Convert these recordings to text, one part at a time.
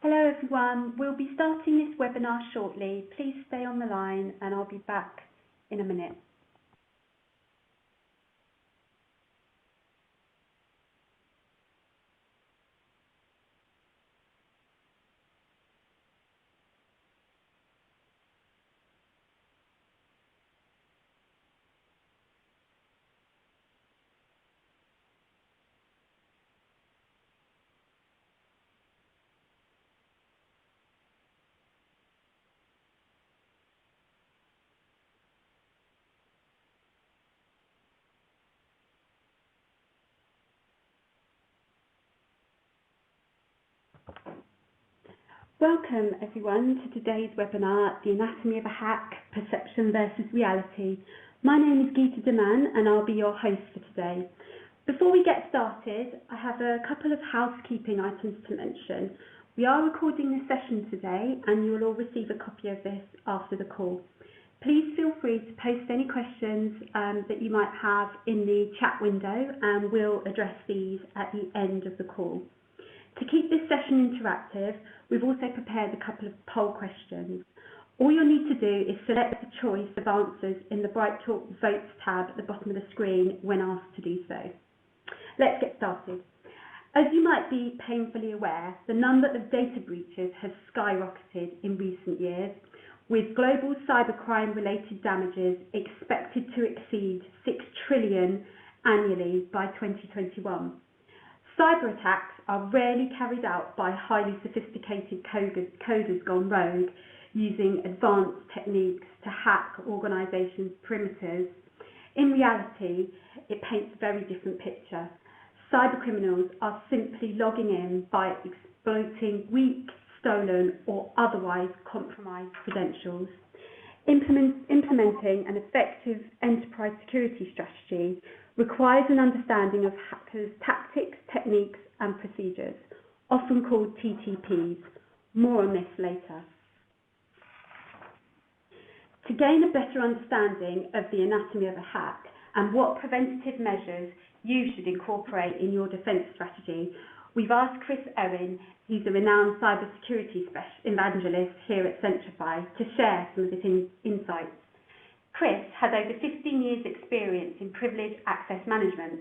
Hello everyone, we'll be starting this webinar shortly. Please stay on the line and I'll be back in a minute. Welcome everyone to today's webinar, The Anatomy of a Hack, Perception versus Reality. My name is Geeta Deman and I'll be your host for today. Before we get started, I have a couple of housekeeping items to mention. We are recording this session today and you will all receive a copy of this after the call. Please feel free to post any questions that you might have in the chat window and we'll address these at the end of the call. To keep this session interactive, we've also prepared a couple of poll questions. All you'll need to do is select the choice of answers in the Bright Talk Votes tab at the bottom of the screen when asked to do so. Let's get started. As you might be painfully aware, the number of data breaches has skyrocketed in recent years, with global cybercrime-related damages expected to exceed $6 trillion annually by 2021. Cyber attacks are rarely carried out by highly sophisticated coders gone rogue using advanced techniques to hack organisations' perimeters. In reality, it paints a very different picture. Cybercriminals are simply logging in by exploiting weak, stolen or otherwise compromised credentials. Implementing an effective enterprise security strategy requires an understanding of hackers' tactics, techniques and procedures, often called TTPs. More on this later. To gain a better understanding of the anatomy of a hack and what preventative measures you should incorporate in your defence strategy, we've asked Chris Owen, he's a renowned cybersecurity evangelist here at Centrify, to share some of his insights. Chris has over 15 years' experience in privileged access management,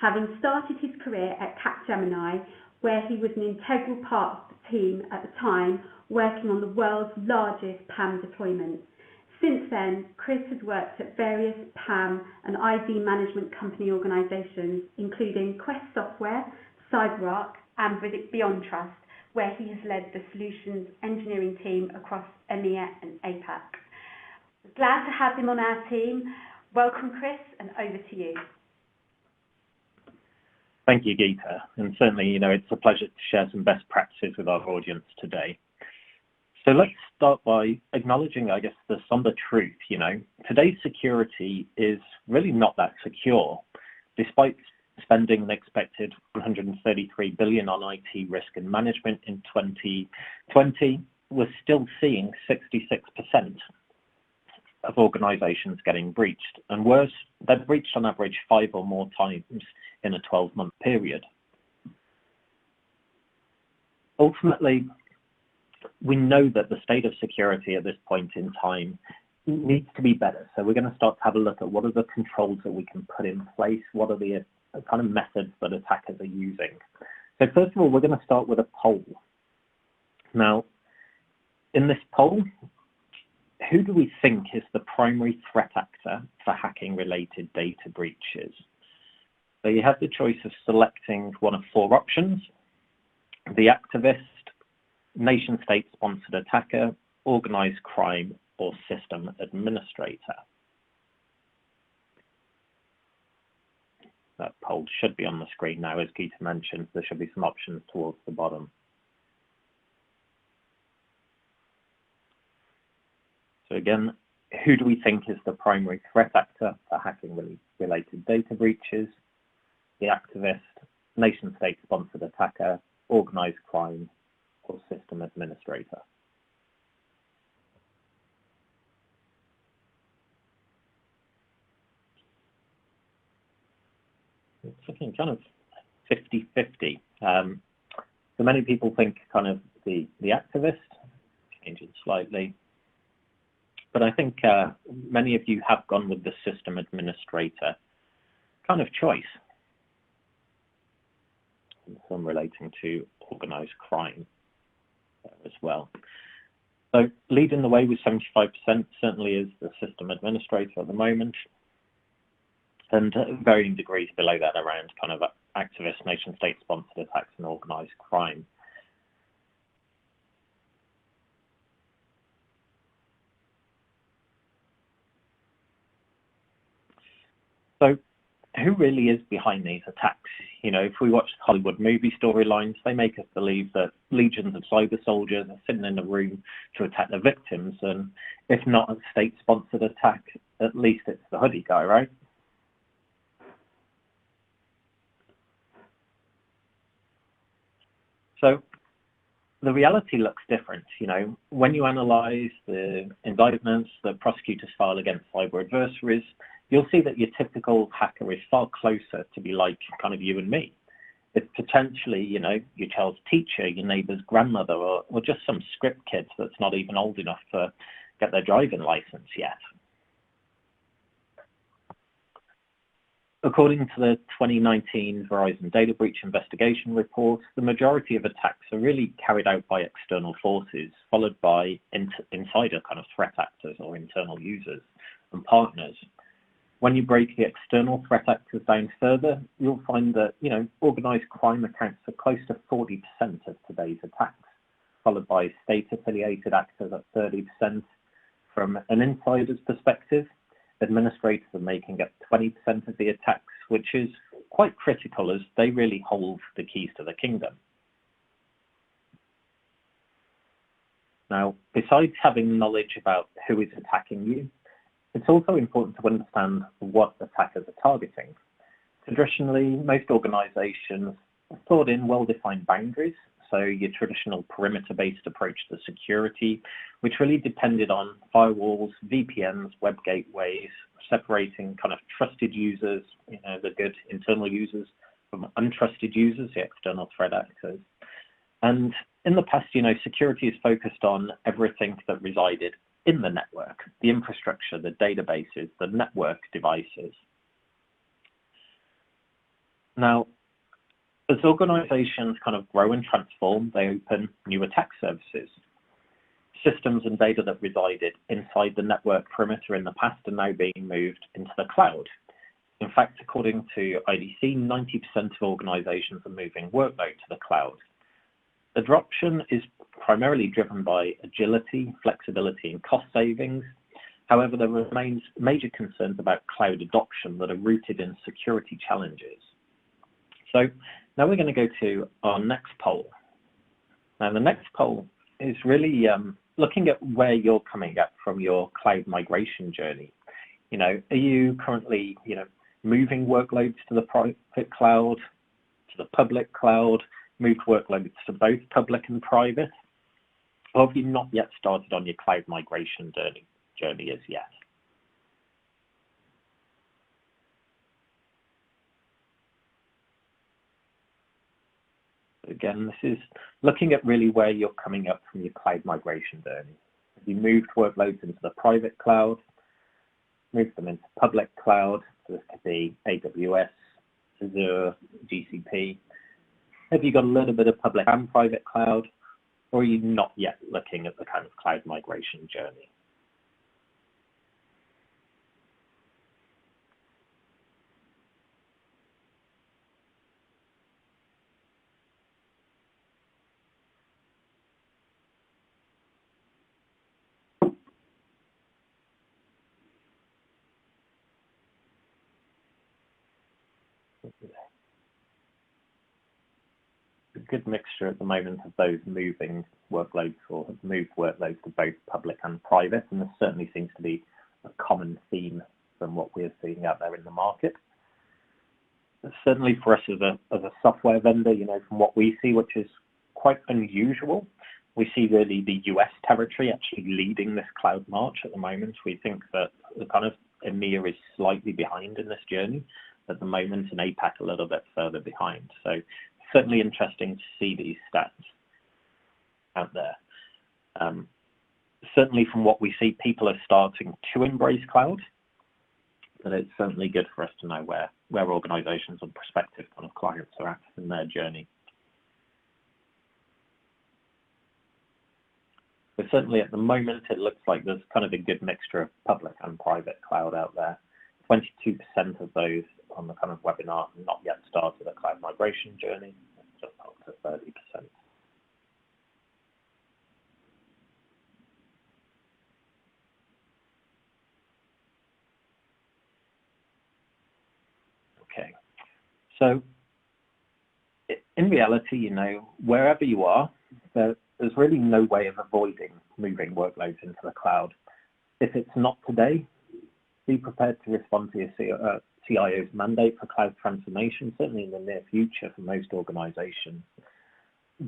having started his career at Capgemini, where he was an integral part of the team at the time, working on the world's largest PAM deployment. Since then, Chris has worked at various PAM and ID management company organisations, including Quest Software, CyberArk, and Beyond Trust, where he has led the solutions engineering team across EMEA and APAC. Glad to have him on our team. Welcome, Chris, and over to you. Thank you, Geeta. And certainly, it's a pleasure to share some best practices with our audience today. So let's start by acknowledging, I guess, the somber truth. Today's security is really not that secure. Despite spending an expected $133 billion on IT risk and management in 2020, we're still seeing 66% of organizations getting breached, and worse, they're breached on average 5 or more times in a 12-month period. Ultimately, we know that the state of security at this point in time needs to be better. So we're going to start to have a look at what are the controls that we can put in place, what are the kind of methods that attackers are using. So first of all, we're going to start with a poll. Now, in this poll, who do we think is the primary threat actor for hacking-related data breaches? So you have the choice of selecting one of 4 options: the activist, nation-state-sponsored attacker, organized crime, or system administrator. That poll should be on the screen now. As Geeta mentioned, there should be some options towards the bottom. So again, who do we think is the primary threat actor for hacking-related data breaches? The activist, nation-state-sponsored attacker, organized crime, or system administrator? It's looking kind of 50-50. So many people think kind of the activist. Change it slightly. But I think many of you have gone with the system administrator kind of choice. Some relating to organized crime as well. So leading the way with 75% certainly is the system administrator at the moment, and varying degrees below that around kind of activist, nation-state sponsored attacks and organized crime. So who really is behind these attacks? You know, if we watch Hollywood movie storylines, they make us believe that legions of cyber soldiers are sitting in a room to attack the victims, and if not a state-sponsored attack, at least it's the hoodie guy, right? So the reality looks different. You know, when you analyze the indictments that prosecutors file against cyber adversaries, you'll see that your typical hacker is far closer to be like kind of you and me. It's potentially, you know, your child's teacher, your neighbor's grandmother, or just some script kid that's not even old enough to get their driving license yet. According to the 2019 Verizon Data Breach Investigation Report, the majority of attacks are really carried out by external forces, followed by insider kind of threat actors or internal users and partners. When you break the external threat actors down further, you'll find that, you know, organized crime accounts for close to 40% of today's attacks, followed by state-affiliated actors at 30%. From an insider's perspective, administrators are making up 20% of the attacks, which is quite critical as they really hold the keys to the kingdom. Now, besides having knowledge about who is attacking you, it's also important to understand what attackers are targeting. Traditionally, most organizations have thought in well-defined boundaries, so your traditional perimeter-based approach to security, which really depended on firewalls, VPNs, web gateways, separating kind of trusted users, you know, the good internal users, from untrusted users, the external threat actors. And in the past, you know, security is focused on everything that resided in the network, the infrastructure, the databases, the network devices. Now, as organizations kind of grow and transform, they open new attack surfaces. Systems and data that resided inside the network perimeter in the past are now being moved into the cloud. In fact, according to IDC, 90% of organizations are moving workload to the cloud. Adoption is primarily driven by agility, flexibility, and cost savings. However, there remains major concerns about cloud adoption that are rooted in security challenges. So now we're going to go to our next poll. Now, the next poll is really looking at where you're coming at from your cloud migration journey. You know, are you currently, you know, moving workloads to the private cloud, to the public cloud, moved workloads to both public and private? Or have you not yet started on your cloud migration journey as yet? Again, this is looking at really where you're coming up from your cloud migration journey. Have you moved workloads into the private cloud, moved them into public cloud? So this could be AWS, Azure, GCP. Have you got a little bit of public and private cloud, or are you not yet looking at the kind of cloud migration journey? A good mixture at the moment of those moving workloads or have moved workloads to both public and private, and there certainly seems to be a common theme from what we're seeing out there in the market. Certainly for us as a software vendor, you know, from what we see, which is quite unusual, we see really the US territory actually leading this cloud march at the moment. We think that the kind of EMEA is slightly behind in this journey at the moment, and APAC a little bit further behind. So certainly interesting to see these stats. out there. Certainly from what we see, people are starting to embrace cloud, but it's certainly good for us to know where organizations and prospective kind of clients are at in their journey. But certainly at the moment, it looks like there's kind of a good mixture of public and private cloud out there. 22% of those on the kind of webinar have not yet started a cloud migration journey, just up to 30%. Okay, so in reality, you know, wherever you are, there's really no way of avoiding moving workloads into the cloud. If it's not today, be prepared to respond to your CIO's mandate for cloud transformation, certainly in the near future for most organizations.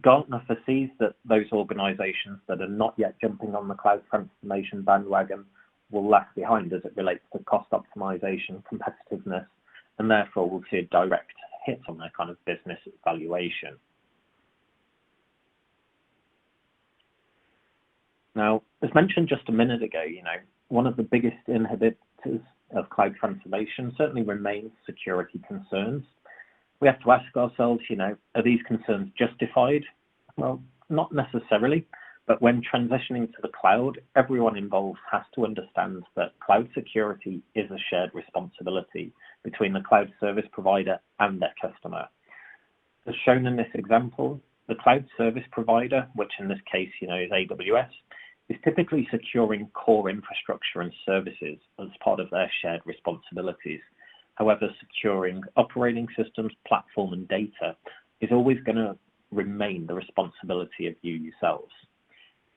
Gartner foresees that those organizations that are not yet jumping on the cloud transformation bandwagon will lag behind as it relates to cost optimization, competitiveness, and therefore will see a direct hit on their kind of business valuation. Now, as mentioned just a minute ago, you know, one of the biggest inhibitors of cloud transformation certainly remains security concerns. We have to ask ourselves, you know, are these concerns justified? Well, not necessarily, but when transitioning to the cloud, everyone involved has to understand that cloud security is a shared responsibility between the cloud service provider and their customer. As shown in this example, the cloud service provider, which in this case, you know, is AWS, is typically securing core infrastructure and services as part of their shared responsibilities. However, securing operating systems, platform, and data is always going to remain the responsibility of you yourselves.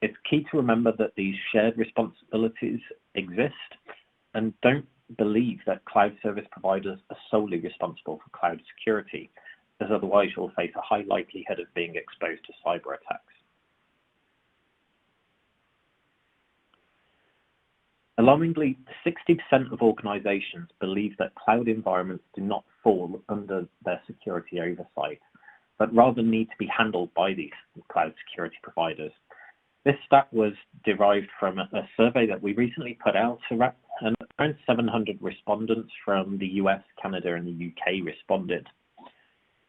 It's key to remember that these shared responsibilities exist, and don't believe that cloud service providers are solely responsible for cloud security, as otherwise you'll face a high likelihood of being exposed to cyber attacks. Alarmingly, 60% of organizations believe that cloud environments do not fall under their security oversight, but rather need to be handled by these cloud security providers. This stat was derived from a survey that we recently put out, and around 700 respondents from the US, Canada, and the UK responded.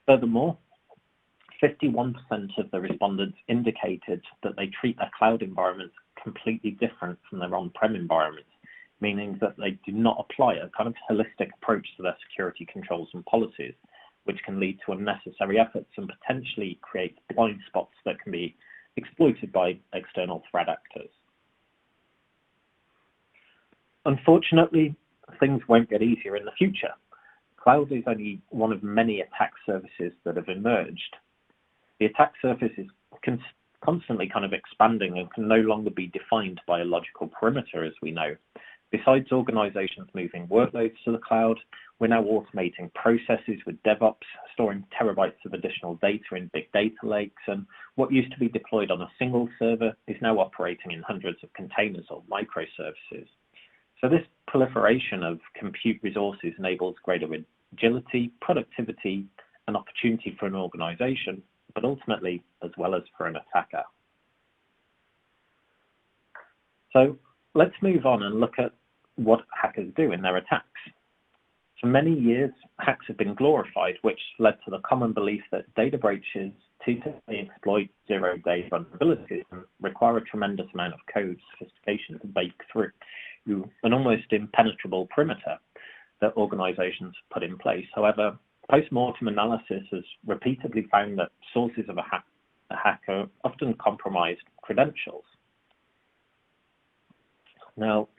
Furthermore, 51% of the respondents indicated that they treat their cloud environments completely different from their on-prem environments, meaning that they do not apply a kind of holistic approach to their security controls and policies, which can lead to unnecessary efforts and potentially create blind spots that can be exploited by external threat actors. Unfortunately, things won't get easier in the future. Cloud is only one of many attack surfaces that have emerged. The attack surface is constantly kind of expanding and can no longer be defined by a logical perimeter, as we know. Besides organizations moving workloads to the cloud, we're now automating processes with DevOps, storing terabytes of additional data in big data lakes, and what used to be deployed on a single server is now operating in hundreds of containers or microservices. So this proliferation of compute resources enables greater agility, productivity, and opportunity for an organization, but ultimately as well as for an attacker. So let's move on and look at what hackers do in their attacks. For many years, hacks have been glorified, which led to the common belief that data breaches typically exploit zero-day vulnerabilities and require a tremendous amount of code sophistication to break through an almost impenetrable perimeter that organizations put in place. However, post-mortem analysis has repeatedly found that sources of a hacker often compromised credentials. Now,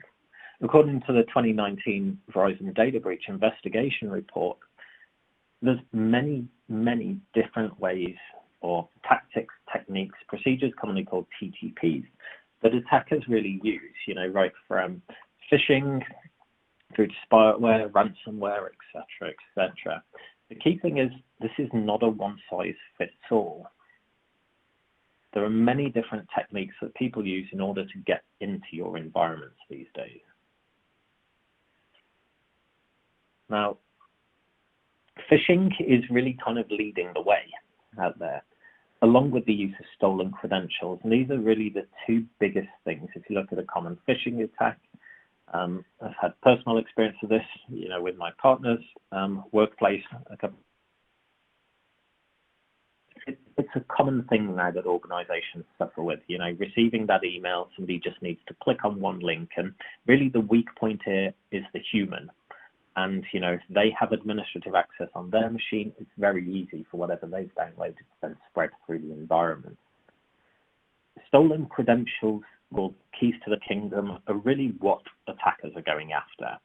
according to the 2019 Verizon data breach investigation report, there's many different ways or tactics, techniques, procedures commonly called TTPs that attackers really use, you know, right from phishing through to spyware, ransomware, etc., etc. The key thing is this is not a one-size-fits-all. There are many different techniques that people use in order to get into your environments these days. Now, phishing is really kind of leading the way out there. along with the use of stolen credentials. And these are really the two biggest things. If you look at a common phishing attack, I've had personal experience of this, with my partner's workplace. It's a common thing now that organizations suffer with, receiving that email, somebody just needs to click on one link, and really the weak point here is the human. And, if they have administrative access on their machine, it's very easy for whatever they've downloaded to then spread through the environment. Stolen credentials, or keys to the kingdom, are really what attackers are going after.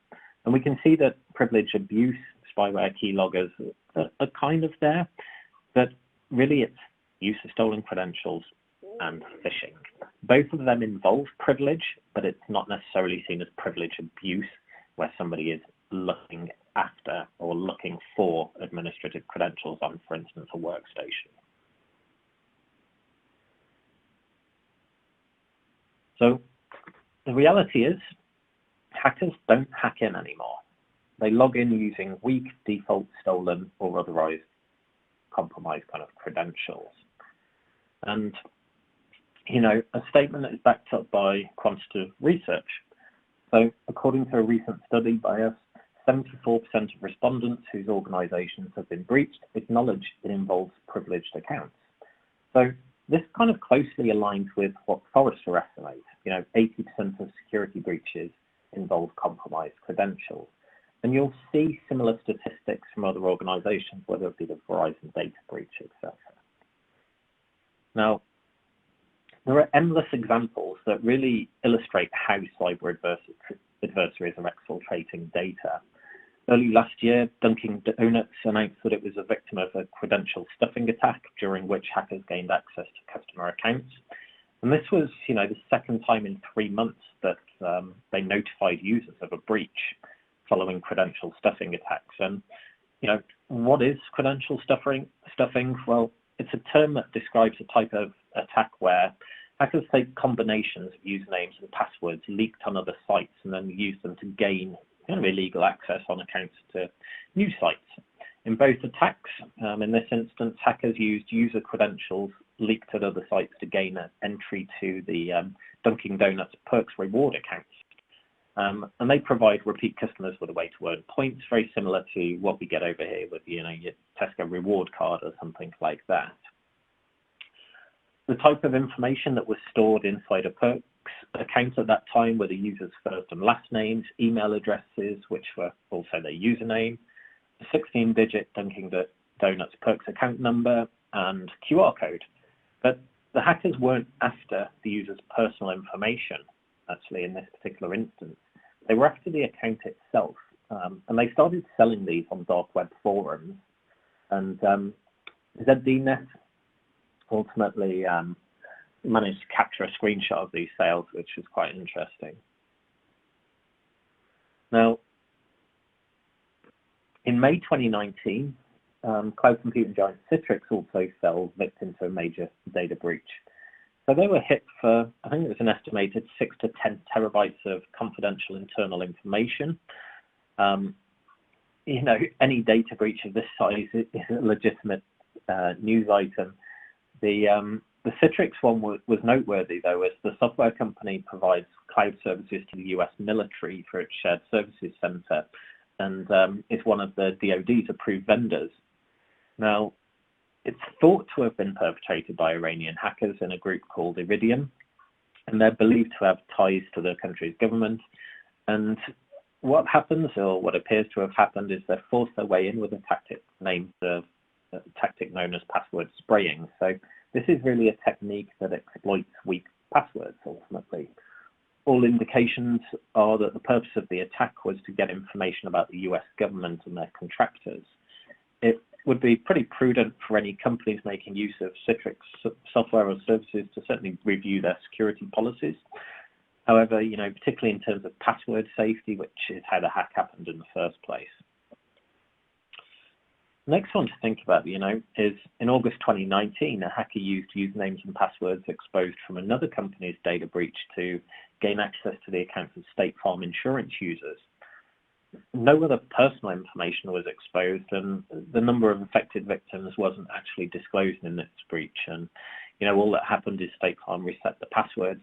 And we can see that privilege abuse, spyware keyloggers are kind of there, but really it's use of stolen credentials and phishing. Both of them involve privilege, but it's not necessarily seen as privilege abuse, where somebody is looking after or looking for administrative credentials on, for instance, a workstation. So the reality is hackers don't hack in anymore. They log in using weak, default, stolen, or otherwise compromised kind of credentials. And, a statement that is backed up by quantitative research. So according to a recent study by us, 74% of respondents whose organizations have been breached acknowledge it involves privileged accounts. So this kind of closely aligns with what Forrester estimates. 80% of security breaches involve compromised credentials. And you'll see similar statistics from other organizations, whether it be the Verizon data breach, etc. Now, there are endless examples that really illustrate how cyber adversaries are exfiltrating data. Early last year, Dunkin' Donuts announced that it was a victim of a credential stuffing attack, during which hackers gained access to customer accounts. And this was, the second time in 3 months that they notified users of a breach following credential stuffing attacks. And, what is credential stuffing? Well, it's a term that describes a type of attack where hackers take combinations of usernames and passwords leaked on other sites and then use them to gain illegal access on accounts to new sites. In both attacks, in this instance, hackers used user credentials leaked at other sites to gain an entry to the Dunkin' Donuts Perks reward accounts. And they provide repeat customers with a way to earn points, very similar to what we get over here with your Tesco reward card or something like that. The type of information that was stored inside a Perks account at that time were the user's first and last names, email addresses, which were also their username, a 16-digit Dunkin' Donuts Perks account number, and QR code. But the hackers weren't after the user's personal information, actually, in this particular instance. They were after the account itself, and they started selling these on dark web forums. And ZDNet ultimately managed to capture a screenshot of these sales, which was quite interesting. Now, in May 2019, cloud computing giant Citrix also fell victim to a major data breach. So they were hit for, I think it was an estimated 6 to 10 terabytes of confidential internal information. Any data breach of this size is a legitimate news item. The Citrix one was noteworthy, though, as the software company provides cloud services to the US military for its shared services center, and it's one of the DoD's approved vendors. Now, it's thought to have been perpetrated by Iranian hackers in a group called Iridium, and they're believed to have ties to the country's government. And what happens, or what appears to have happened, is they've forced their way in with a tactic known as password spraying. So this is really a technique that exploits weak passwords, ultimately. All indications are that the purpose of the attack was to get information about the US government and their contractors. It would be pretty prudent for any companies making use of Citrix software or services to certainly review their security policies. However, particularly in terms of password safety, which is how the hack happened in the first place. Next one to think about, is in August 2019, a hacker used usernames and passwords exposed from another company's data breach to gain access to the accounts of State Farm insurance users. no other personal information was exposed, and the number of affected victims wasn't actually disclosed in this breach. And all that happened is State Farm reset the passwords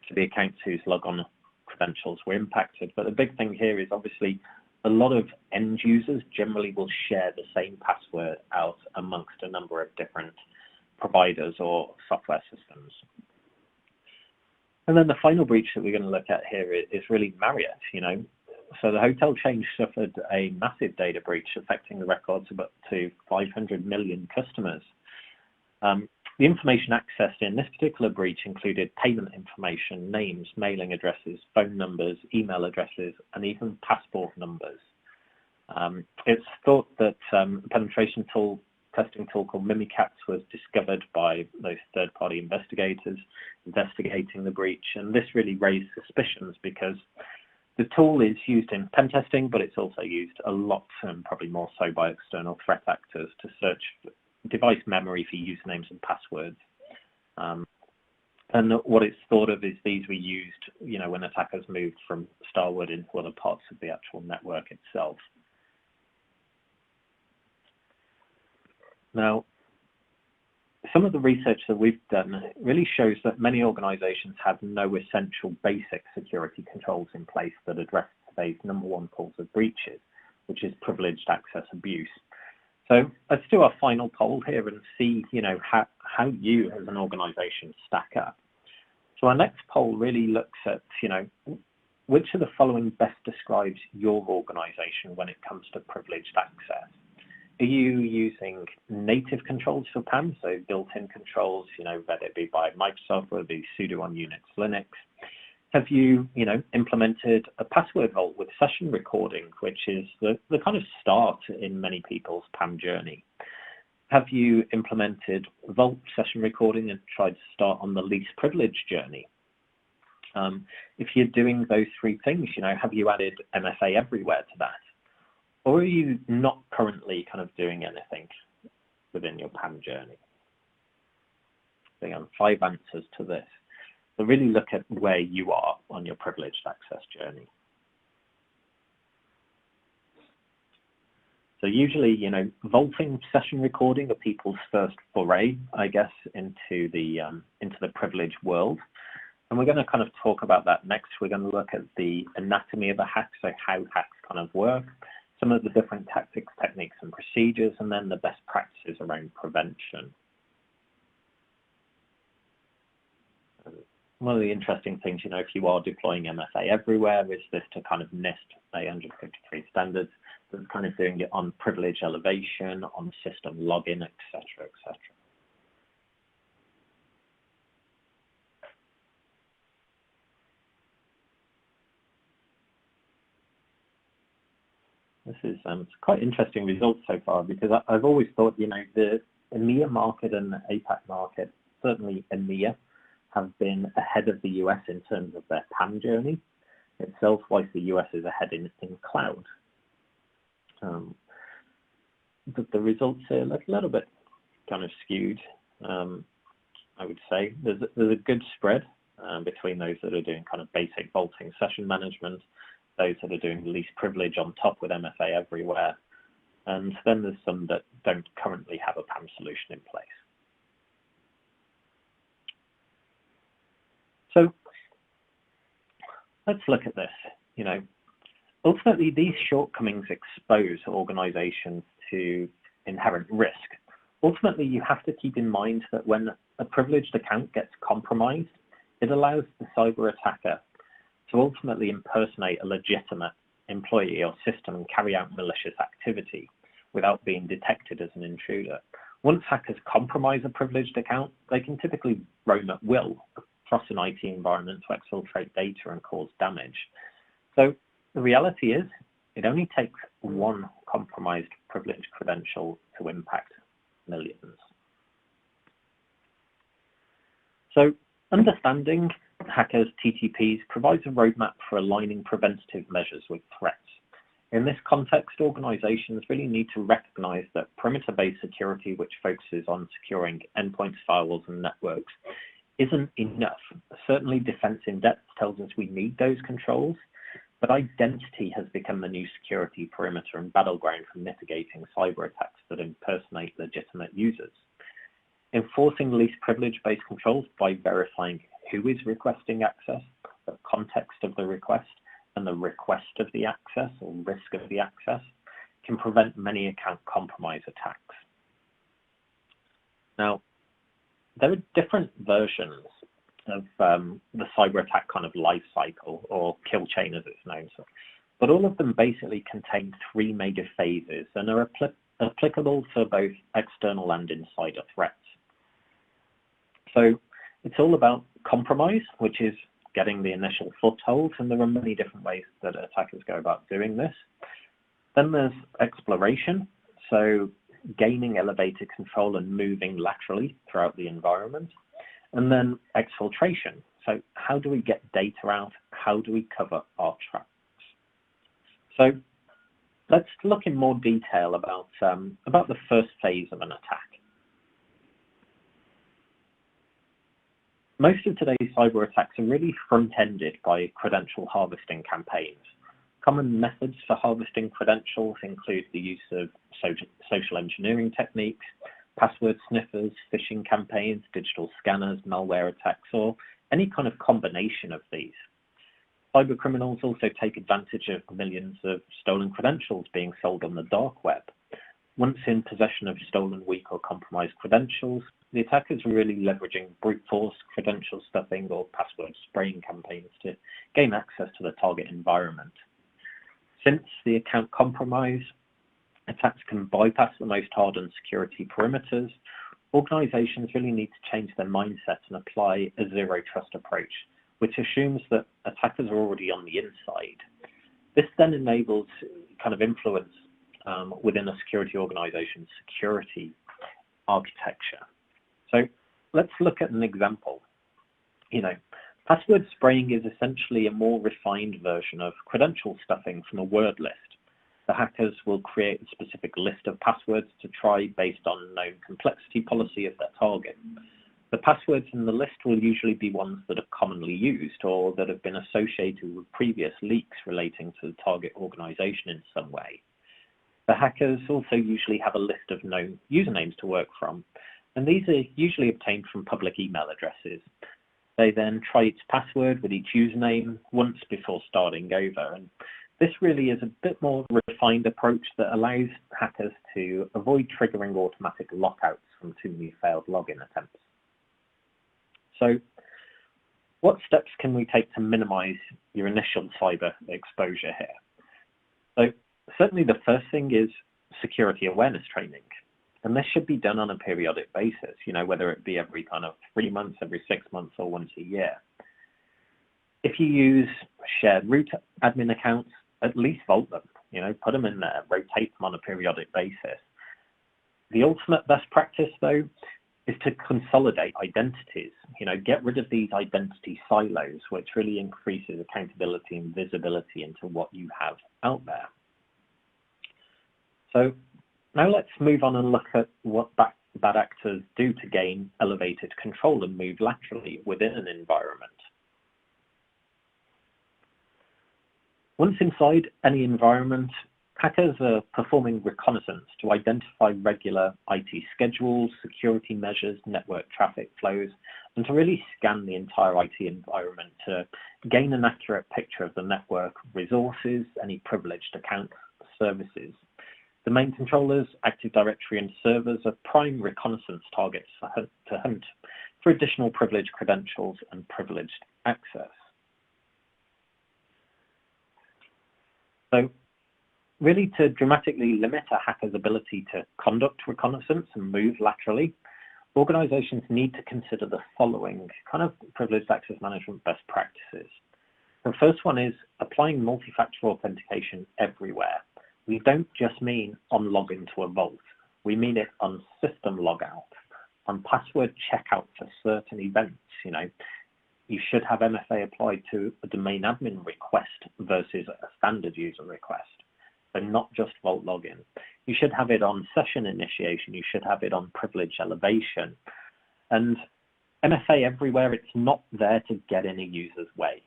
to the accounts whose logon credentials were impacted. But the big thing here is obviously a lot of end users generally will share the same password out amongst a number of different providers or software systems. And then the final breach that we're going to look at here is really Marriott. So the hotel chain suffered a massive data breach affecting the records of up to 500 million customers. The information accessed in this particular breach included payment information, names, mailing addresses, phone numbers, email addresses, and even passport numbers. It's thought that a penetration testing tool called Mimikatz was discovered by those third-party investigators investigating the breach, and this really raised suspicions because the tool is used in pen testing, but it's also used a lot, and probably more so by external threat actors, to search device memory for usernames and passwords. And what it's thought of is these were used, when attackers moved from Starwood into other parts of the actual network itself. Now, some of the research that we've done really shows that many organizations have no essential basic security controls in place that address today's #1 cause of breaches, which is privileged access abuse. So let's do our final poll here and see, how you as an organization stack up. So our next poll really looks at, which of the following best describes your organization when it comes to privileged access? Are you using native controls for PAM, so built-in controls, whether it be by Microsoft or it be sudo on Unix, Linux? Have you, implemented a password vault with session recording, which is the kind of start in many people's PAM journey? Have you implemented vault session recording and tried to start on the least privileged journey? If you're doing those three things, have you added MFA everywhere to that? Or are you not currently kind of doing anything within your PAM journey? So again, 5 answers to this. So really look at where you are on your privileged access journey. So usually, vaulting session recording are people's first foray, I guess, into the privileged world. And we're going to kind of talk about that next. We're going to look at the anatomy of a hack, so how hacks kind of work, some of the different tactics, techniques, and procedures, and then the best practices around prevention. One of the interesting things, if you are deploying MFA everywhere, is this to kind of NIST A153 standards, that's kind of doing it on privilege elevation, on system login, etc., etc. This is quite interesting results so far, because I've always thought, the EMEA market and the APAC market, certainly EMEA, have been ahead of the US in terms of their PAM journey itself, whilst the US is ahead in cloud. But the results are a little bit kind of skewed, I would say. There's a good spread between those that are doing kind of basic vaulting session management, those that are doing least privilege on top with MFA everywhere, and then there's some that don't currently have a PAM solution in place. So let's look at this. Ultimately, these shortcomings expose organizations to inherent risk. Ultimately, you have to keep in mind that when a privileged account gets compromised, it allows the cyber attacker to ultimately impersonate a legitimate employee or system and carry out malicious activity without being detected as an intruder. Once hackers compromise a privileged account, they can typically roam at will across an IT environment to exfiltrate data and cause damage. So the reality is, it only takes one compromised privileged credential to impact millions. So understanding hackers' TTPs provides a roadmap for aligning preventative measures with threats. In this context, organizations really need to recognize that perimeter-based security, which focuses on securing endpoints, firewalls, and networks, isn't enough. Certainly, Defense in Depth tells us we need those controls, But identity has become the new security perimeter and battleground for mitigating cyber attacks that impersonate legitimate users. Enforcing least privilege-based controls by verifying who is requesting access, the context of the request, and the request of the access or risk of the access can prevent many account compromise attacks. Now, there are different versions of the cyber attack kind of life cycle, or kill chain as it's known, but all of them basically contain three major phases and are applicable to both external and insider threats. So it's all about compromise, which is getting the initial foothold, and there are many different ways that attackers go about doing this. Then there's exploration, so gaining elevated control and moving laterally throughout the environment. And then exfiltration, so how do we get data out? How do we cover our tracks? So let's look in more detail about the first phase of an attack. Most of today's cyber attacks are really front-ended by credential harvesting campaigns. Common methods for harvesting credentials include the use of social engineering techniques, password sniffers, phishing campaigns, digital scanners, malware attacks, or any kind of combination of these. Cyber criminals also take advantage of millions of stolen credentials being sold on the dark web. Once in possession of stolen, weak, or compromised credentials, the attackers are really leveraging brute force, credential stuffing, or password spraying campaigns to gain access to the target environment. Since the account compromise attacks can bypass the most hardened security perimeters, organizations really need to change their mindset and apply a zero trust approach, which assumes that attackers are already on the inside. This then enables kind of influence within a security organization's security architecture. So let's look at an example. Password spraying is essentially a more refined version of credential stuffing from a word list. The hackers will create a specific list of passwords to try based on known complexity policy of their target. The passwords in the list will usually be ones that are commonly used or that have been associated with previous leaks relating to the target organization in some way. The hackers also usually have a list of known usernames to work from, and these are usually obtained from public email addresses. They then try each password with each username once before starting over, and this really is a bit more refined approach that allows hackers to avoid triggering automatic lockouts from too many failed login attempts. So what steps can we take to minimize your initial cyber exposure here? So certainly the first thing is security awareness training. And this should be done on a periodic basis, whether it be every kind of 3 months, every 6 months, or once a year. If you use shared root admin accounts, at least vault them, put them in there, rotate them on a periodic basis. The ultimate best practice, though, is to consolidate identities, get rid of these identity silos, which really increases accountability and visibility into what you have out there. So now let's move on and look at what bad actors do to gain elevated control and move laterally within an environment. Once inside any environment, hackers are performing reconnaissance to identify regular IT schedules, security measures, network traffic flows, and to really scan the entire IT environment to gain an accurate picture of the network resources, any privileged accounts, services. Domain controllers, Active Directory, and servers are prime reconnaissance targets to hunt for additional privileged credentials and privileged access. So really, to dramatically limit a hacker's ability to conduct reconnaissance and move laterally, organizations need to consider the following kind of privileged access management best practices. The first one is applying multi-factor authentication everywhere. We don't just mean on login to a vault. We mean it on system logout, on password checkout for certain events. You should have MFA applied to a domain admin request versus a standard user request, but not just vault login. You should have it on session initiation. You should have it on privilege elevation. And MFA everywhere, it's not there to get in a user's way.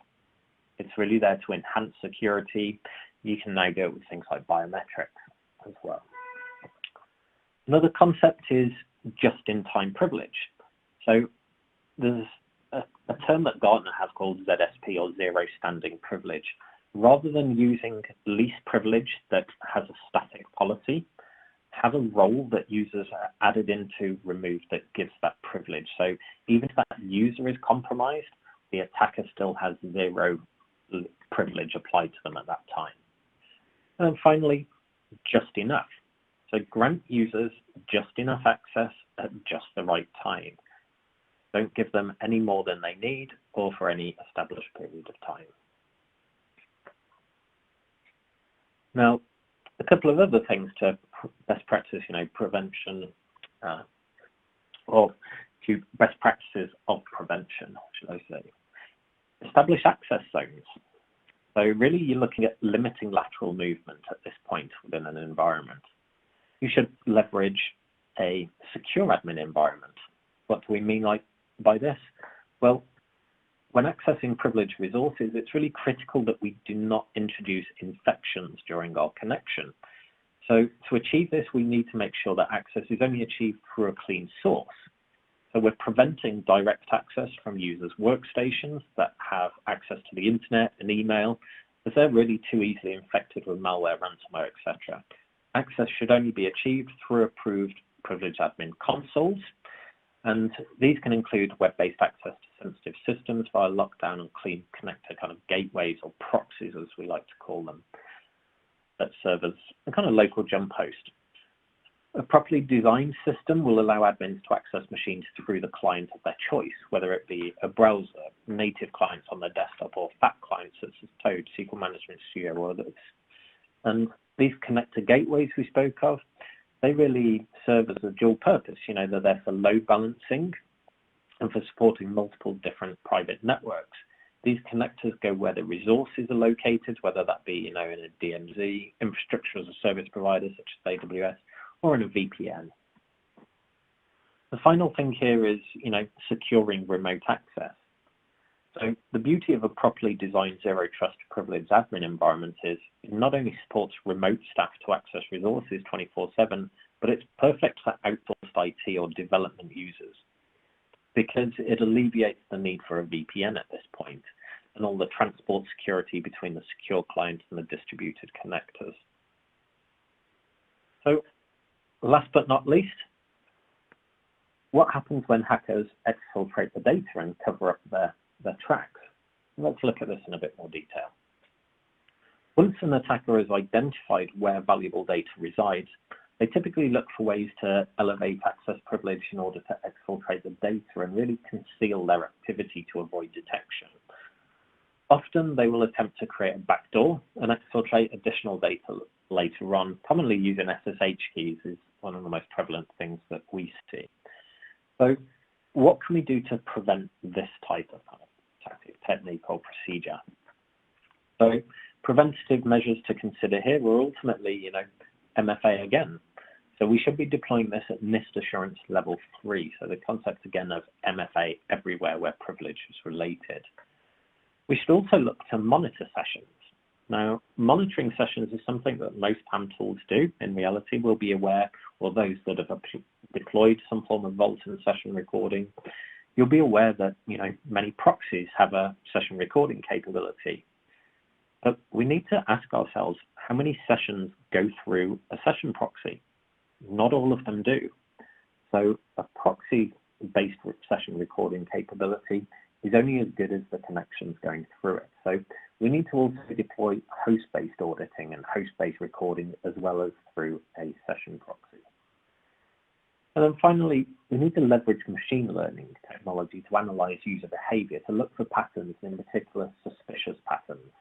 It's really there to enhance security. You can now go with things like biometrics as well. Another concept is just-in-time privilege. So there's a term that Gartner has called ZSP, or zero standing privilege. Rather than using least privilege that has a static policy, have a role that users are added into, removed, that gives that privilege. So even if that user is compromised, the attacker still has zero privilege applied to them at that time. And then finally, just enough. So grant users just enough access at just the right time. Don't give them any more than they need or for any established period of time. Now, a couple of other things to best practice, prevention, or to best practices of prevention, should I say. Establish access zones. So really you're looking at limiting lateral movement at this point within an environment. You should leverage a secure admin environment. What do we mean by this? Well, when accessing privileged resources, it's really critical that we do not introduce infections during our connection. So to achieve this, we need to make sure that access is only achieved through a clean source. So we're preventing direct access from users' workstations that have access to the internet and email, as they're really too easily infected with malware, ransomware, etc. Access should only be achieved through approved privileged admin consoles, and these can include web-based access to sensitive systems via lockdown and clean connector kind of gateways, or proxies as we like to call them, that serve as a kind of local jump host. A properly designed system will allow admins to access machines through the client of their choice, whether it be a browser, native clients on their desktop, or fat clients such as Toad, SQL Management Studio, or others. And these connector gateways we spoke of, they really serve as a dual purpose. They're there for load balancing and for supporting multiple different private networks. These connectors go where the resources are located, whether that be, in a DMZ, infrastructure as a service provider such as AWS, or in a VPN. The final thing here is, securing remote access. So the beauty of a properly designed zero trust privileged admin environment is it not only supports remote staff to access resources 24/7, but it's perfect for outsourced IT or development users, because it alleviates the need for a VPN at this point and all the transport security between the secure client and the distributed connectors. So last but not least, what happens when hackers exfiltrate the data and cover up their tracks? Let's look at this in a bit more detail. Once an attacker has identified where valuable data resides, they typically look for ways to elevate access privilege in order to exfiltrate the data and really conceal their activity to avoid detection. Often they will attempt to create a backdoor and exfiltrate additional data later on. Commonly using SSH keys is one of the most prevalent things that we see. So what can we do to prevent this type of tactic, technique, or procedure? So preventative measures to consider here were ultimately, MFA again. So we should be deploying this at NIST assurance level 3. So the concept again of MFA everywhere where privilege is related. We should also look to monitor sessions. Now, monitoring sessions is something that most PAM tools do. In reality, we'll be aware, or those that have deployed some form of Vault and session recording, you'll be aware that, many proxies have a session recording capability. But we need to ask ourselves, how many sessions go through a session proxy? Not all of them do. So a proxy-based session recording capability is only as good as the connections going through it. So we need to also deploy host-based auditing and host-based recording as well as through a session proxy. And then finally, we need to leverage machine learning technology to analyze user behavior, to look for patterns, in particular suspicious patterns.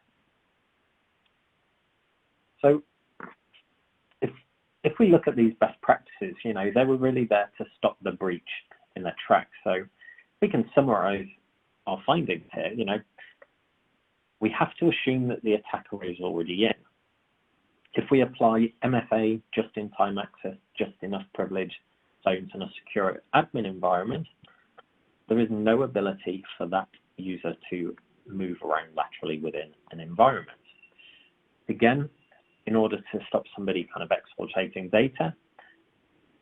So if we look at these best practices, they were really there to stop the breach in their tracks. So we can summarize our findings here. We have to assume that the attacker is already in. If we apply MFA, just-in-time access, just enough privilege zones in a secure admin environment, there is no ability for that user to move around laterally within an environment. Again, in order to stop somebody kind of exfiltrating data,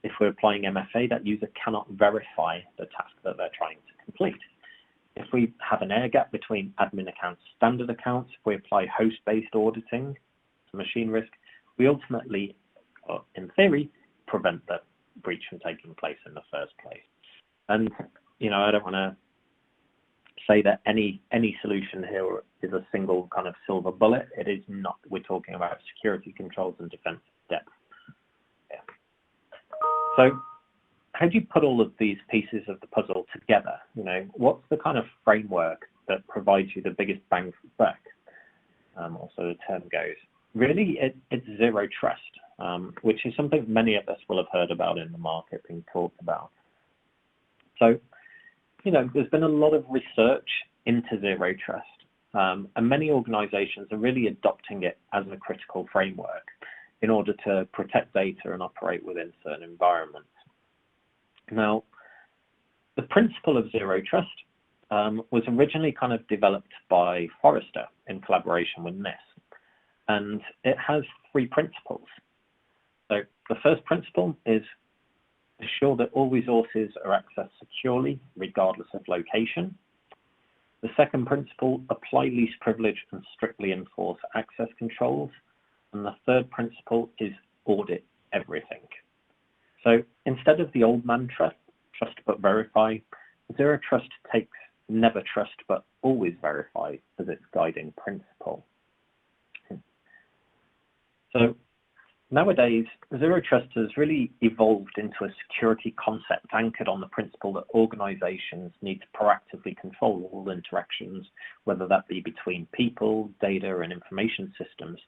if we're applying MFA, that user cannot verify the task that they're trying to complete. If we have an air gap between admin accounts, standard accounts, if we apply host-based auditing to machine risk, we ultimately, or in theory, prevent the breach from taking place in the first place. And, I don't want to say that any solution here is a single kind of silver bullet. It is not. We're talking about security controls and defense depth. Yeah. So how do you put all of these pieces of the puzzle together? What's the kind of framework that provides you the biggest bang for the buck? Also the term goes. Really, it's zero trust, which is something many of us will have heard about in the market being talked about. So, there's been a lot of research into zero trust, and many organizations are really adopting it as a critical framework in order to protect data and operate within certain environments. Now, the principle of zero trust was originally kind of developed by Forrester in collaboration with NIST, and it has 3 principles. So the first principle is ensure that all resources are accessed securely, regardless of location. The second principle, apply least privilege and strictly enforce access controls. And the third principle is audit everything. So instead of the old mantra, trust but verify, zero trust takes never trust but always verify as its guiding principle. So nowadays, zero trust has really evolved into a security concept anchored on the principle that organizations need to proactively control all interactions, whether that be between people, data, and information systems,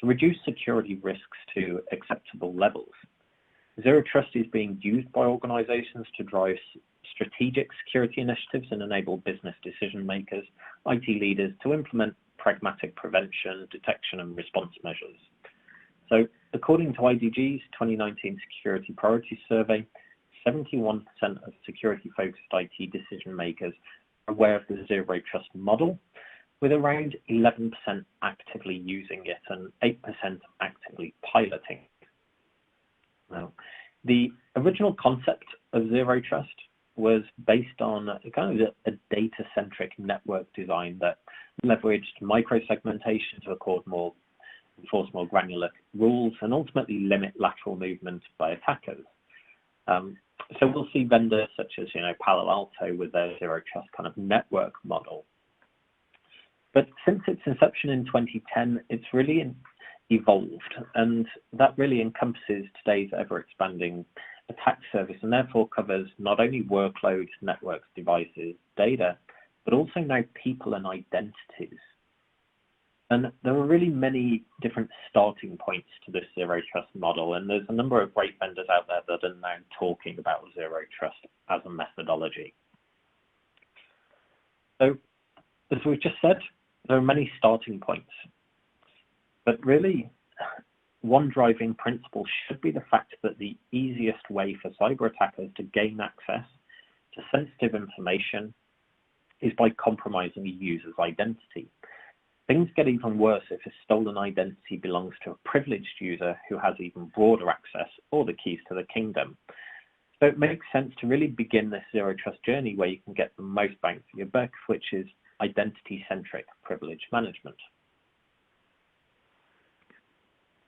to reduce security risks to acceptable levels. Zero trust is being used by organizations to drive strategic security initiatives and enable business decision makers, IT leaders to implement pragmatic prevention, detection, and response measures. So according to IDG's 2019 Security Priorities Survey, 71% of security-focused IT decision makers are aware of the zero trust model, with around 11% actively using it and 8% actively piloting. Now, the original concept of zero trust was based on kind of a data-centric network design that leveraged microsegmentation to enforce more granular rules and ultimately limit lateral movement by attackers. So we'll see vendors such as Palo Alto with their zero trust kind of network model. But since its inception in 2010, it's really evolved, and that really encompasses today's ever-expanding attack surface and therefore covers not only workloads, networks, devices, data, but also now people and identities. And there are really many different starting points to this zero trust model, and there's a number of great vendors out there that are now talking about zero trust as a methodology. So, as we've just said, there are many starting points, but really one driving principle should be the fact that the easiest way for cyber attackers to gain access to sensitive information is by compromising a user's identity. Things get even worse if a stolen identity belongs to a privileged user who has even broader access or the keys to the kingdom. So it makes sense to really begin this zero trust journey where you can get the most bang for your buck, which is identity-centric privilege management.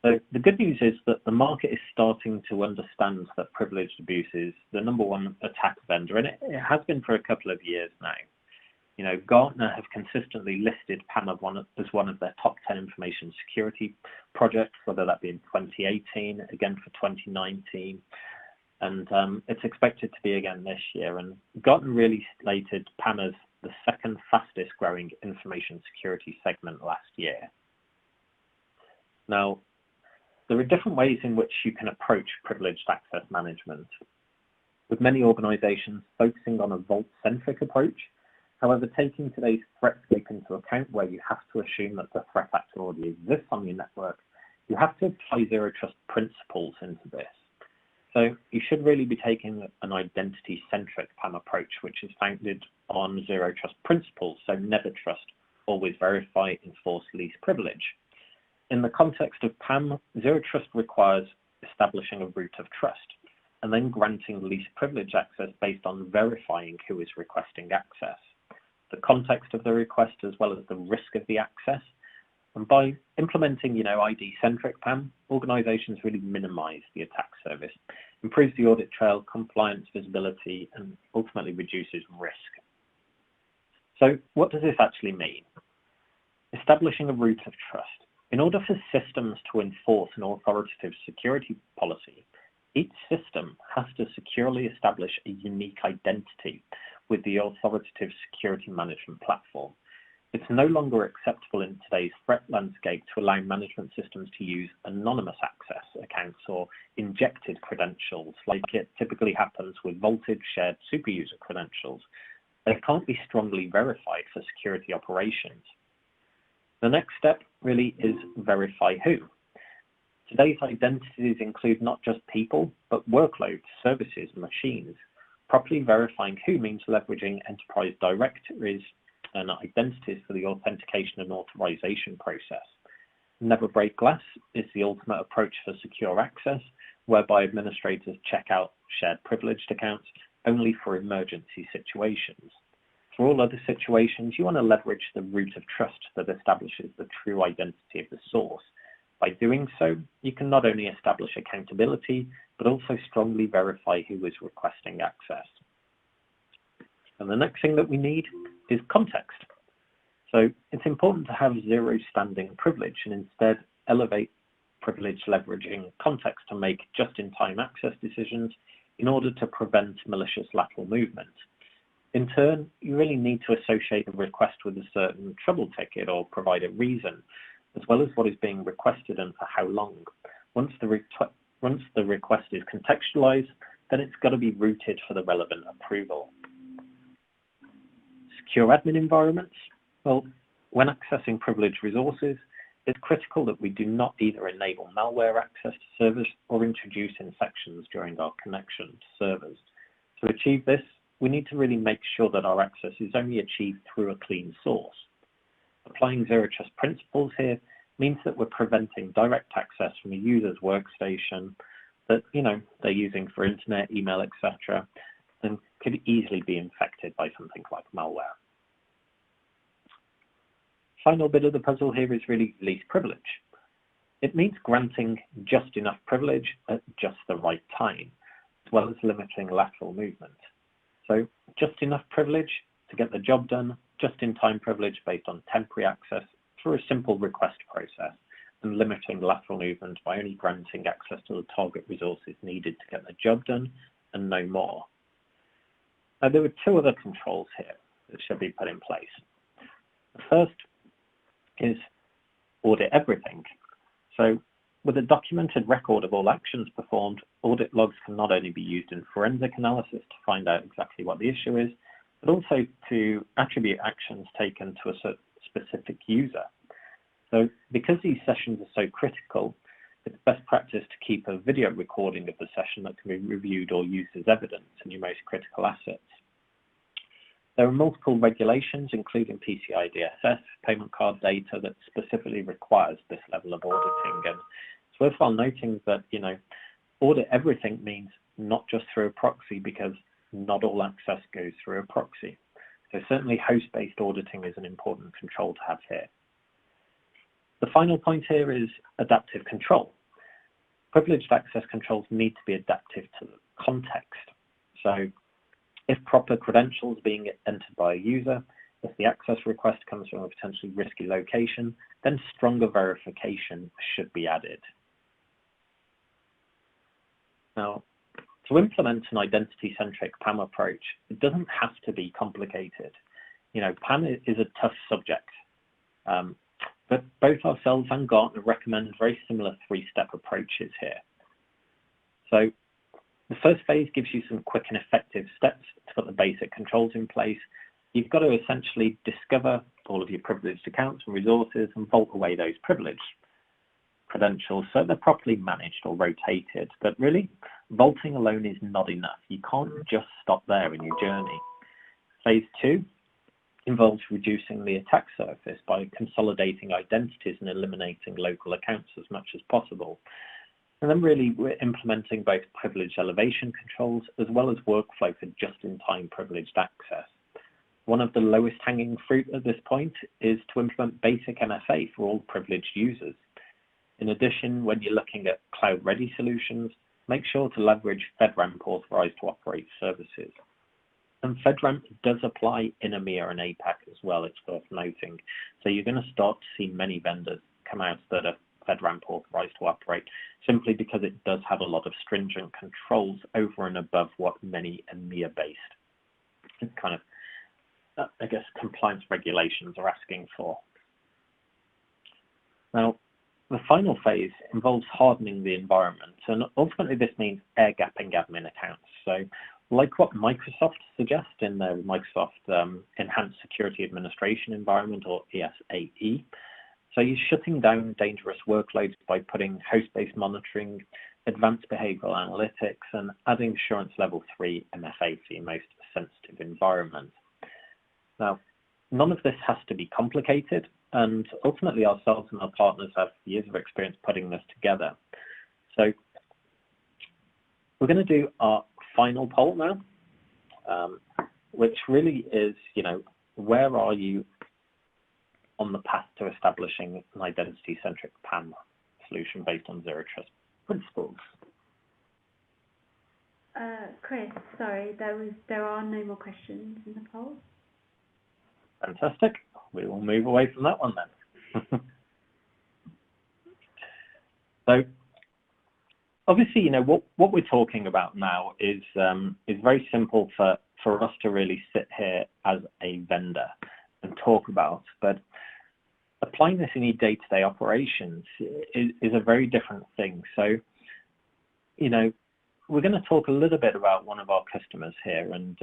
So the good news is that the market is starting to understand that privileged abuse is the #1 attack vendor, and it has been for a couple of years now. Gartner have consistently listed PAM as one of their top 10 information security projects, whether that be in 2018, again for 2019, and it's expected to be again this year. And Gartner really slated PAM as the second fastest growing information security segment last year. Now, there are different ways in which you can approach privileged access management, with many organizations focusing on a vault-centric approach. However, taking today's threat scope into account, where you have to assume that the threat actor already exists on your network, you have to apply zero trust principles into this. So you should really be taking an identity-centric PAM approach, which is founded on zero trust principles. So never trust, always verify, enforce least privilege. In the context of PAM, zero trust requires establishing a root of trust and then granting least privilege access based on verifying who is requesting access, the context of the request as well as the risk of the access. And by implementing, ID-centric PAM, organizations really minimize the attack surface, improves the audit trail, compliance, visibility, and ultimately reduces risk. So what does this actually mean? Establishing a root of trust. In order for systems to enforce an authoritative security policy, each system has to securely establish a unique identity with the authoritative security management platform. It's no longer acceptable in today's threat landscape to allow management systems to use anonymous access accounts or injected credentials, like it typically happens with voltage shared superuser credentials. They can't be strongly verified for security operations. The next step really is verify who. Today's identities include not just people, but workloads, services, and machines. Properly verifying who means leveraging enterprise directories and identities for the authentication and authorization process. Never break glass is the ultimate approach for secure access, whereby administrators check out shared privileged accounts only for emergency situations. For all other situations, you want to leverage the root of trust that establishes the true identity of the source. By doing so, you can not only establish accountability, but also strongly verify who is requesting access. And the next thing that we need is context. So it's important to have zero standing privilege and instead elevate privilege leveraging context to make just-in-time access decisions in order to prevent malicious lateral movement. In turn, you really need to associate a request with a certain trouble ticket or provide a reason, as well as what is being requested and for how long. Once the request is contextualized, then it's got to be routed for the relevant approval. Secure admin environments. Well, when accessing privileged resources, it's critical that we do not either enable malware access to servers or introduce infections during our connection to servers. To achieve this, we need to really make sure that our access is only achieved through a clean source. Applying zero trust principles here means that we're preventing direct access from a user's workstation that they're using for internet, email, etc., and could easily be infected by something like malware. Final bit of the puzzle here is really least privilege. It means granting just enough privilege at just the right time, as well as limiting lateral movement. So just enough privilege to get the job done, just-in-time privilege based on temporary access through a simple request process, and limiting lateral movement by only granting access to the target resources needed to get the job done and no more. Now, there were two other controls here that should be put in place. The first is audit everything. So with a documented record of all actions performed, audit logs can not only be used in forensic analysis to find out exactly what the issue is, but also to attribute actions taken to a specific user. So because these sessions are so critical, it's best practice to keep a video recording of the session that can be reviewed or used as evidence in your most critical assets. There are multiple regulations, including PCI DSS, payment card data, that specifically requires this level of auditing. And it's worthwhile noting that, audit everything means not just through a proxy, because not all access goes through a proxy. So certainly host-based auditing is an important control to have here. The final point here is adaptive control. Privileged access controls need to be adaptive to the context. So if proper credentials being entered by a user, if the access request comes from a potentially risky location, then stronger verification should be added. Now, to implement an identity-centric PAM approach, it doesn't have to be complicated. PAM is a tough subject, but both ourselves and Gartner recommend very similar three-step approaches here. So the first phase gives you some quick and effective steps to put the basic controls in place. You've got to essentially discover all of your privileged accounts and resources and vault away those privileged credentials so they're properly managed or rotated. But really, vaulting alone is not enough. You can't just stop there in your journey. Phase two involves reducing the attack surface by consolidating identities and eliminating local accounts as much as possible. And then really we're implementing both privilege elevation controls as well as workflow for just-in-time privileged access. One of the lowest hanging fruit at this point is to implement basic MFA for all privileged users. In addition, when you're looking at cloud-ready solutions, make sure to leverage FedRAMP authorized to operate services. And FedRAMP does apply in EMEA and APAC as well, it's worth noting. So you're going to start to see many vendors come out that are FedRAMP authorized to operate, simply because it does have a lot of stringent controls over and above what many EMEA-based kind of, I guess, compliance regulations are asking for. Now, the final phase involves hardening the environment, and ultimately this means air-gapping admin accounts. So like what Microsoft suggests in their Microsoft Enhanced Security Administration Environment, or ESAE. So you're shutting down dangerous workloads by putting host-based monitoring, advanced behavioral analytics, and adding assurance level 3 MFA for your most sensitive environment. Now, none of this has to be complicated, and ultimately ourselves and our partners have years of experience putting this together. So we're going to do our final poll now, which really is, where are you on the path to establishing an identity-centric PAM solution based on zero trust principles? Chris, sorry, there are no more questions in the poll. Fantastic. We will move away from that one then. So obviously, what we're talking about now is very simple for us to really sit here as a vendor and talk about, but applying this in your day-to-day operations is a very different thing. So, we're going to talk a little bit about one of our customers here, and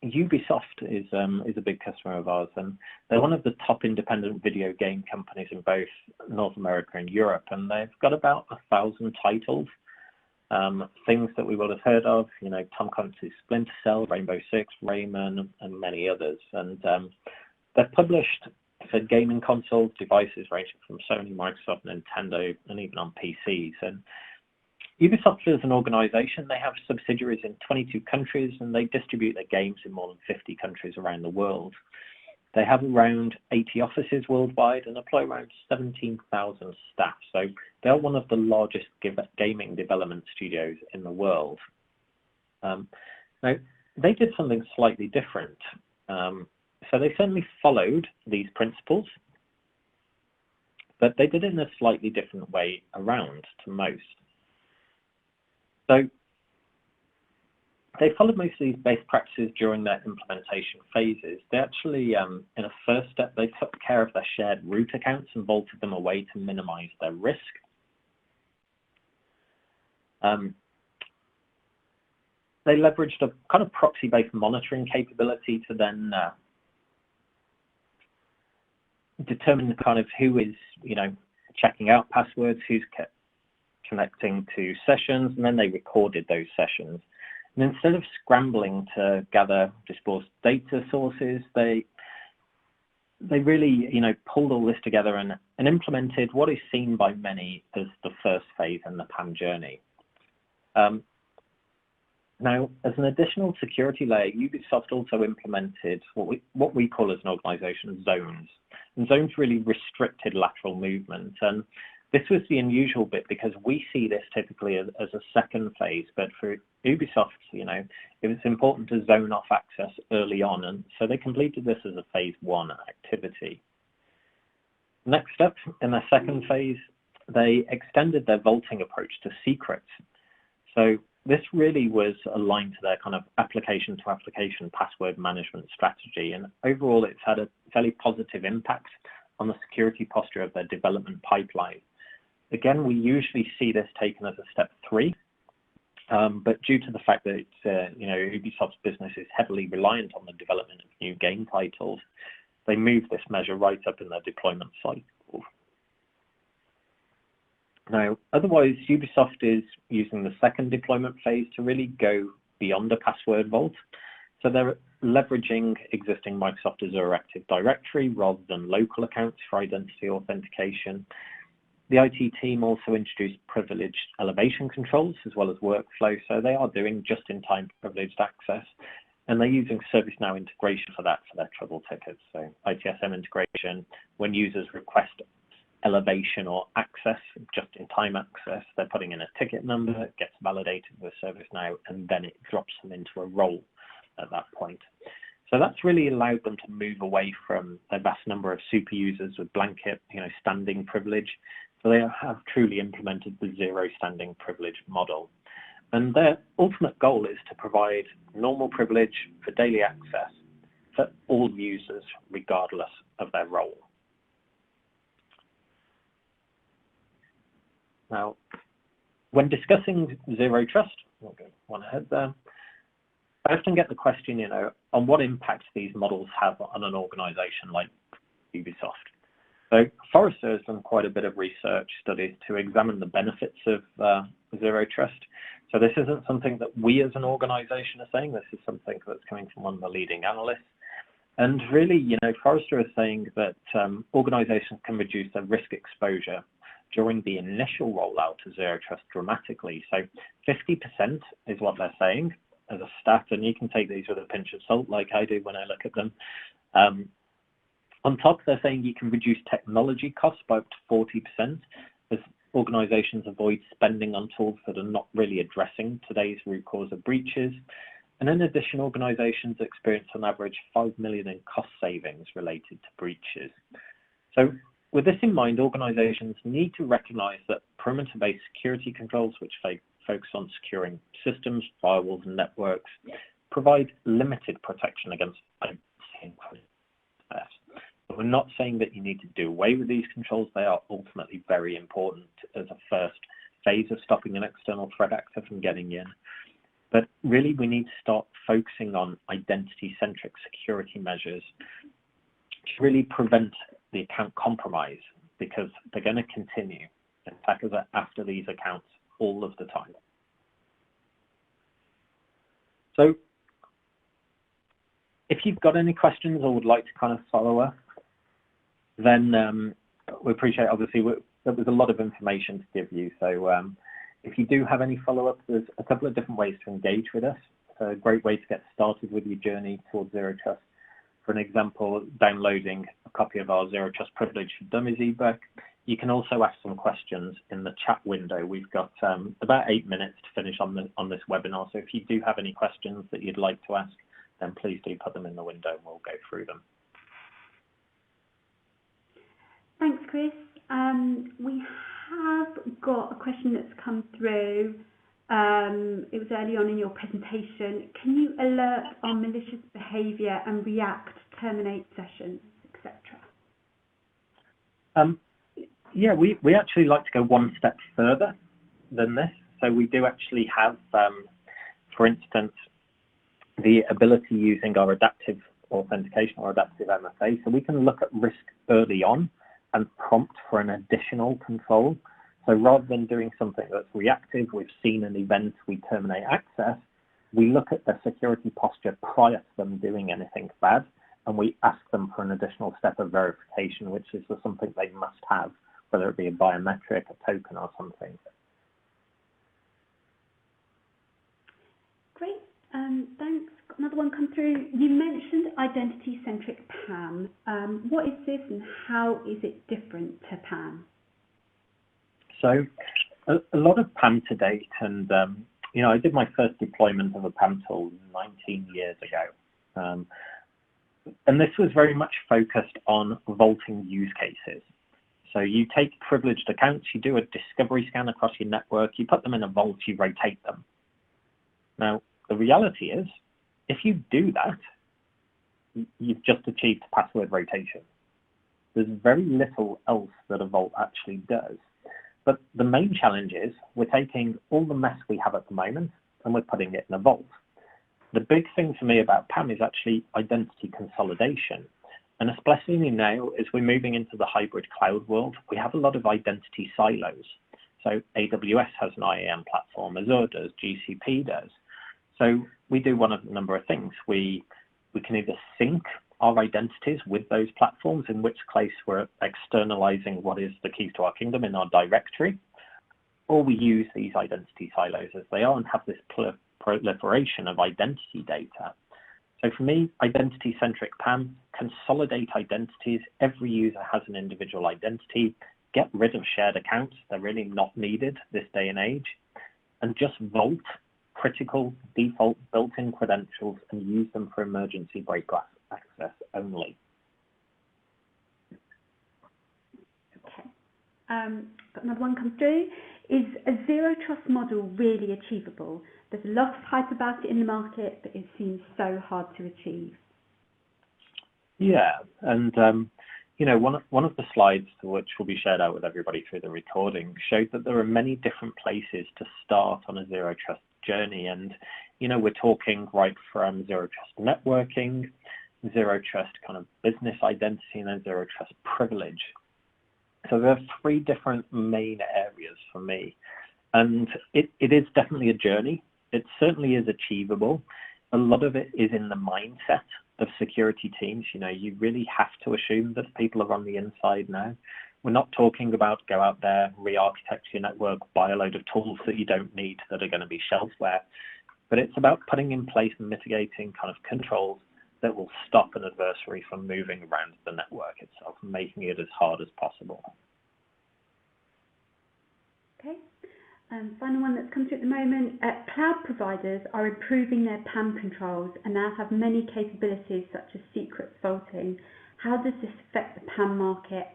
Ubisoft is a big customer of ours, and they're one of the top independent video game companies in both North America and Europe, and they've got about 1,000 titles, things that we would have heard of, Tom Clancy's Splinter Cell, Rainbow Six, Rayman, and many others. And they're published for gaming consoles, devices ranging from Sony, Microsoft, Nintendo, and even on PCs. And Ubisoft as an organization, they have subsidiaries in 22 countries, and they distribute their games in more than 50 countries around the world. They have around 80 offices worldwide and employ around 17,000 staff. So they're one of the largest gaming development studios in the world. Now, they did something slightly different. So they certainly followed these principles, but they did it in a slightly different way around to most. So they followed most of these best practices during their implementation phases. They actually, in a first step, they took care of their shared root accounts and vaulted them away to minimize their risk. They leveraged a kind of proxy-based monitoring capability to then determine the kind of who is, checking out passwords, who's connecting to sessions, and then they recorded those sessions. And instead of scrambling to gather dispersed data sources, they really, pulled all this together and implemented what is seen by many as the first phase in the PAM journey. Now, as an additional security layer, Ubisoft also implemented what we call as an organization zones. And zones really restricted lateral movement. And this was the unusual bit because we see this typically as a second phase, but for Ubisoft, it was important to zone off access early on, and so they completed this as a phase 1 activity. Next up, in their second phase, they extended their vaulting approach to secrets. So this really was aligned to their kind of application-to-application password management strategy, and overall it's had a fairly positive impact on the security posture of their development pipeline. Again, we usually see this taken as a step 3, but due to the fact that Ubisoft's business is heavily reliant on the development of new game titles, they move this measure right up in their deployment cycle. Now, otherwise, Ubisoft is using the second deployment phase to really go beyond a password vault. So they're leveraging existing Microsoft Azure Active Directory rather than local accounts for identity authentication. The IT team also introduced privileged elevation controls as well as workflow, so they are doing just-in-time privileged access, and they're using ServiceNow integration for that for their trouble tickets. So ITSM integration, when users request elevation or access, just-in-time access, they're putting in a ticket number, it gets validated with ServiceNow, and then it drops them into a role at that point. So that's really allowed them to move away from a vast number of super users with blanket, standing privilege. So they have truly implemented the zero standing privilege model. And their ultimate goal is to provide normal privilege for daily access for all users, regardless of their role. Now, when discussing zero trust, we'll go one ahead there, I often get the question, on what impact these models have on an organization like Ubisoft. So Forrester has done quite a bit of research studies to examine the benefits of zero trust. So this isn't something that we as an organization are saying, this is something that's coming from one of the leading analysts. And really, Forrester is saying that organizations can reduce their risk exposure during the initial rollout of zero trust dramatically. So 50% is what they're saying as a stat, and you can take these with a pinch of salt like I do when I look at them. On top, they're saying you can reduce technology costs by up to 40% as organizations avoid spending on tools that are not really addressing today's root cause of breaches. And in addition, organizations experience on average 5 million in cost savings related to breaches. So with this in mind, organizations need to recognize that perimeter-based security controls, which focus on securing systems, firewalls, and networks, provide limited protection against identity theft. But we're not saying that you need to do away with these controls. They are ultimately very important as a first phase of stopping an external threat actor from getting in. But really, we need to start focusing on identity-centric security measures to really prevent the account compromise, because they're going to continue. Attackers are after these accounts all of the time. So if you've got any questions or would like to kind of follow up, then we appreciate, obviously, there was a lot of information to give you. So if you do have any follow-up, there's a couple of different ways to engage with us. It's a great way to get started with your journey towards zero trust. For an example, downloading a copy of our Zero Trust Privilege for Dummies ebook. You can also ask some questions in the chat window. We've got about 8 minutes to finish on this webinar. So if you do have any questions that you'd like to ask, then please do put them in the window and we'll go through them. Thanks, Chris. We have got a question that's come through. It was early on in your presentation. Can you alert on malicious behaviour and react, terminate sessions, etc.? Yeah, we actually like to go one step further than this. So we do actually have, for instance, the ability using our adaptive authentication or adaptive MFA. So we can look at risk early on and prompt for an additional control. So rather than doing something that's reactive, we've seen an event, we terminate access, we look at their security posture prior to them doing anything bad, and we ask them for an additional step of verification, which is something they must have, whether it be a biometric, a token, or something. Great, thanks. Got another one come through. You mentioned identity-centric PAM. What is this and how is it different to PAM? So a lot of PAM to date, and I did my first deployment of a PAM tool 19 years ago. And this was very much focused on vaulting use cases. So you take privileged accounts, you do a discovery scan across your network, you put them in a vault, you rotate them. Now, the reality is, if you do that, you've just achieved password rotation. There's very little else that a vault actually does. But the main challenge is we're taking all the mess we have at the moment and we're putting it in a vault. The big thing for me about PAM is actually identity consolidation. And especially now, as we're moving into the hybrid cloud world, we have a lot of identity silos. So AWS has an IAM platform, Azure does, GCP does. So we do one of a number of things. We can either sync our identities with those platforms, in which case we're externalizing what is the keys to our kingdom in our directory, or we use these identity silos as they are and have this proliferation of identity data. So for me, identity-centric PAM, consolidate identities. Every user has an individual identity. Get rid of shared accounts. They're really not needed this day and age. And just vault critical default built-in credentials and use them for emergency break glass access only. Okay. Got another one come through. Is a zero trust model really achievable? There's a lot of hype about it in the market, but it seems so hard to achieve. Yeah, and you know, one of the slides, which will be shared out with everybody through the recording, showed that there are many different places to start on a zero trust journey. And you know, we're talking right from zero trust networking, zero trust kind of business identity, and then zero trust privilege. So there are three different main areas for me, and it is definitely a journey. It certainly is achievable. A lot of it is in the mindset of security teams. You know, you really have to assume that people are on the inside now. We're not talking about go out there, re-architect your network, buy a load of tools that you don't need that are going to be shelfware, but it's about putting in place and mitigating kind of controls that will stop an adversary from moving around the network itself and making it as hard as possible. Okay. Final one that's come through at the moment. Cloud providers are improving their PAM controls and now have many capabilities such as secret vaulting. How does this affect the PAM market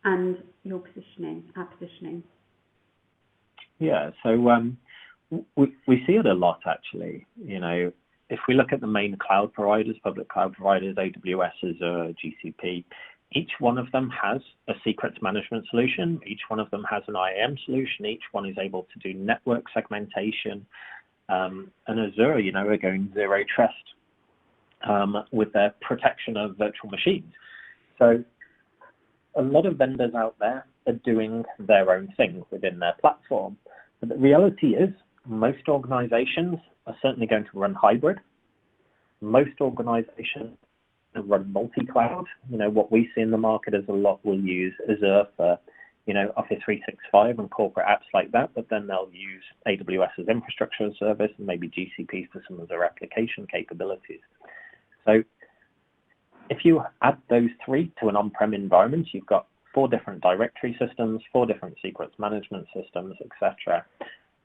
and your positioning, our positioning? Yeah, so we see it a lot actually. You know, if we look at the main cloud providers, public cloud providers, AWS, Azure, GCP, each one of them has a secrets management solution. Each one of them has an IAM solution. Each one is able to do network segmentation. And Azure, you know, are going zero trust with their protection of virtual machines. So a lot of vendors out there are doing their own thing within their platform. But the reality is most organizations are certainly going to run hybrid. Most organizations run multi-cloud. You know, what we see in the market is a lot will use Azure for, you know, Office 365 and corporate apps like that, but then they'll use AWS as infrastructure as service and maybe GCP for some of their application capabilities. So if you add those three to an on-prem environment, you've got 4 different directory systems, 4 different secrets management systems, etc.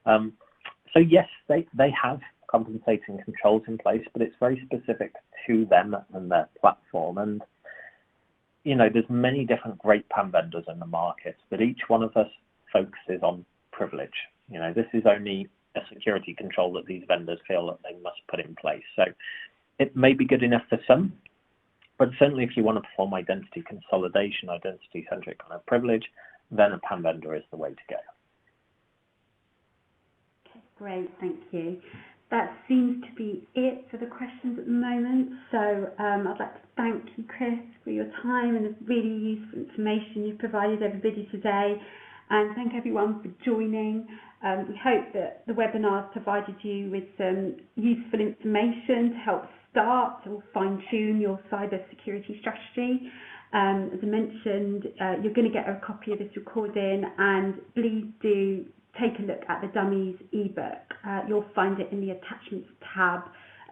So yes, they have compensating controls in place, but it's very specific to them and their platform. And you know, there's many different great PAM vendors in the market, but each one of us focuses on privilege. You know, this is only a security control that these vendors feel that they must put in place. So it may be good enough for some, but certainly if you want to perform identity consolidation, identity-centric kind of privilege, then a PAM vendor is the way to go. Okay, great, thank you. That seems to be it for the questions at the moment. So I'd like to thank you, Chris, for your time and the really useful information you've provided everybody today. And thank everyone for joining. We hope that the webinar has provided you with some useful information to help start or fine-tune your cyber security strategy. As I mentioned, you're going to get a copy of this recording, and please do take a look at the Dummies ebook. You'll find it in the attachments tab.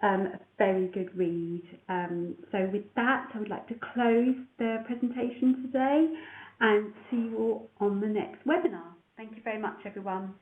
A very good read. So with that, I would like to close the presentation today and see you all on the next webinar. Thank you very much, everyone.